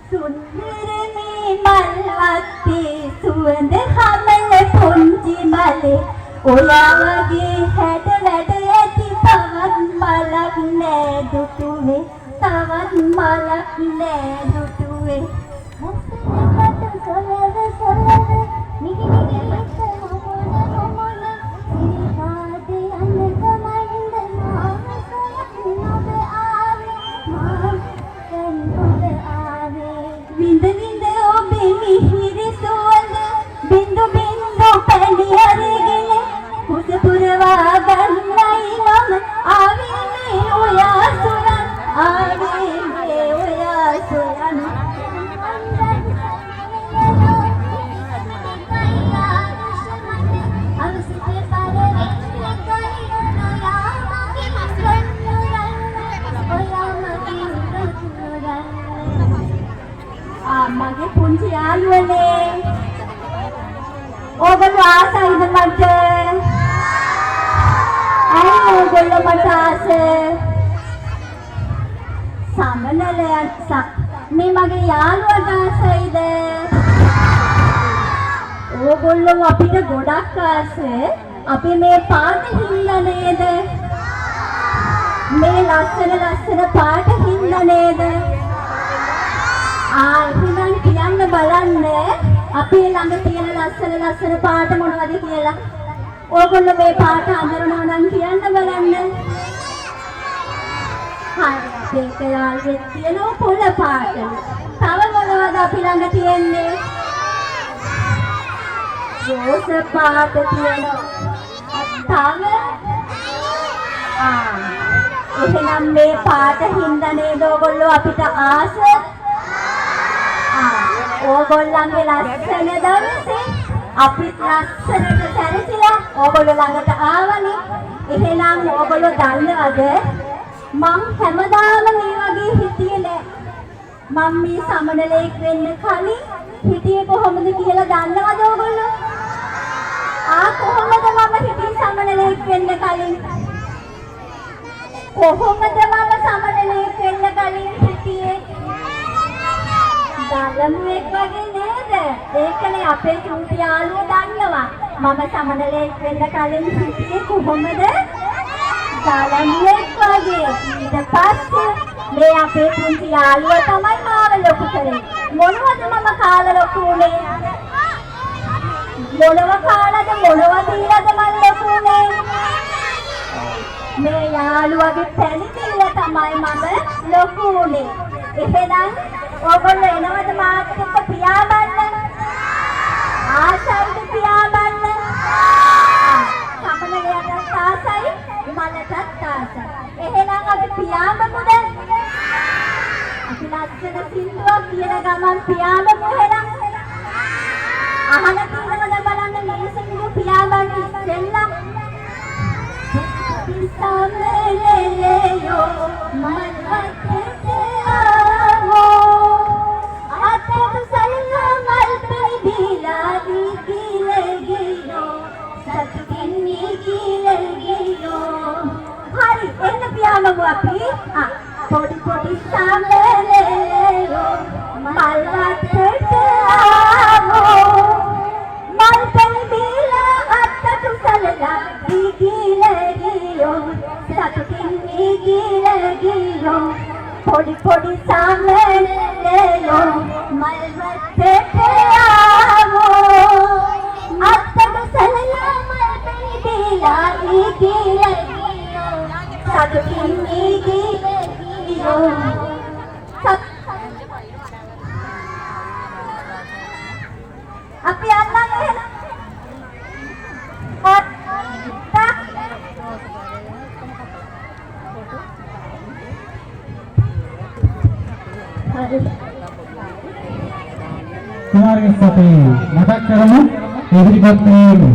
සුන්දරමේ මල්වත්තේ සුවඳ හමල පුංචි මලේ ඔයා වගේ හැඩ වැඩ ඇති තවත් මලක් නෑ දුටුවේ තවත් මලක් නෑ දුටුවේ හසලකට සොලව සොලව නිගි නිගි හිත මොන සිරිකාදේ අනක මයින්ද මාව සොයන්න ඔබ ආවේ මාව දැන් ඔබ ආවේ විඳ විඳ ඔබේ මිහිරි සුවඳ බින්දු බින්දු පැණි අරගෙන කුස පුරවා ගන්නයි මම ආවේ මේ ඔයා සොයන් ආවේ මේ ඔයා සොයන් මගේ පුංචි යාළුවනේ ඕගොල්ලෝ ආසයිද මට? ඇයි ඕගොල්ලෝ මට ආස? සමනලයන් මේ මගේ යාළුවට ආසයිද? ඕගොල්ලෝ අපිට ගොඩක් ආස. අපි මේ පාට හින්දා නේද? මේ ලස්සන පාට හින්දා නේද? එහෙනම් කියන්න බලන්න අපේ ළඟ තියෙන ලස්සන පාට මොනවද කියලා. ඕගොල්ලෝ මේ පාට අඳිනවා නම් කියන්න බලන්න. හරි අපේ යාළුවෙක් කියනවා පොළ පාට. තව මොනවද අපි ළඟ තියෙන්නේ? රෝස පාට තියෙනවා. තව එහෙනම් මේ පාට හින්දා නේද ඕගොල්ලෝ අපිට ආස? ඕගොල්ලන්ගේ ලස්සන දවසේ අපිත් ලස්සනට සැරසිලා ඕගොල්ලෝ ළඟට ආවනේ. එහෙනම් ඕගොල්ලෝ දන්නවද මං හැමදාම මේ වගේ හිටියේ නෑ. මම මේ සමනලෙක් වෙන්න කලින් හිටියේ කොහොමද කියලා දන්නවද ඕගොල්ලෝ? කොහොමද මම හිටියේ සමනලෙක් වෙන්න කලින්? කොහොමද මම සමනලෙක් වෙන්න කලින් හිටියේ? දලමුවෙක් වගේ නේද? ඒකනේ අපේ චූටි යාළුවෝ දන්නවා. මම සමනලෙක් වෙන්න කලින් හිටියේ කොහොමද? දලමුවෙක් වගේ. ඊට පස්සේ මේ අපේ පුංචි යාළුවා තමයි මාව ලොකු කරේ. මොනවද මම කාලා ලොකු උනේ? මොනව කාලාද මොනව දීලාද මම ලොකු උනේ? මේ යාළුවාගේ පැණිතිල්ල තමයි මම ලොකු උනේ. එහෙනම් ඕගොල්ලෝ එනවද මාත් එක්ක පියාඹන්න? ආසයිද පියාඹන්න? සමනලයටත් ආසයි මලටත් ආසයි. එහෙනම් අපි පියාඹමුද? අපි ලස්සන සින්දුවක් කියන ගමන් පියාඹමු එහෙනම්. අහන තියෙනවද බලන්න මේ සින්දුව පියාඹන්න ඉස්සෙල්ලා. සමනලයෝ මල්වත්තට ආවෝ පොඩි පොඩි සමනලයෝ මල්වත්තට ආවෝ මල් පැණි බීලා අත්තට සලලා ගිහිල්ලා ගියෝ සතුටින් ගිහිල්ලා ගියෝ පොඩි පොඩි සමනලයෝ මල්වත්තට ආවෝ අත්තට සලලා මල් පැණි බීලා ගිහිල්ලා සතුටින් ගිහිල්ලා අපි යන්න එහෙනම්. कुमार के साथ मदद करना इधर